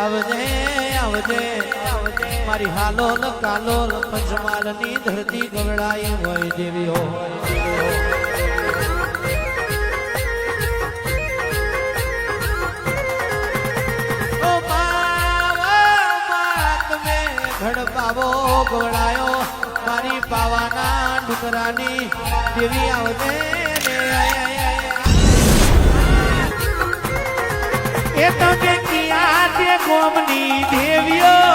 આવજે આવજે મારી હાલોલ કાલોલ પંચમાલની ધરતી ગવડાઈ હોય દેવીઓ ઘડપાવો ગવડાયો મારી પાવાના ડુંગરાની દેવી આવજે એ તમે કિયા તે ગોમની દેવીઓ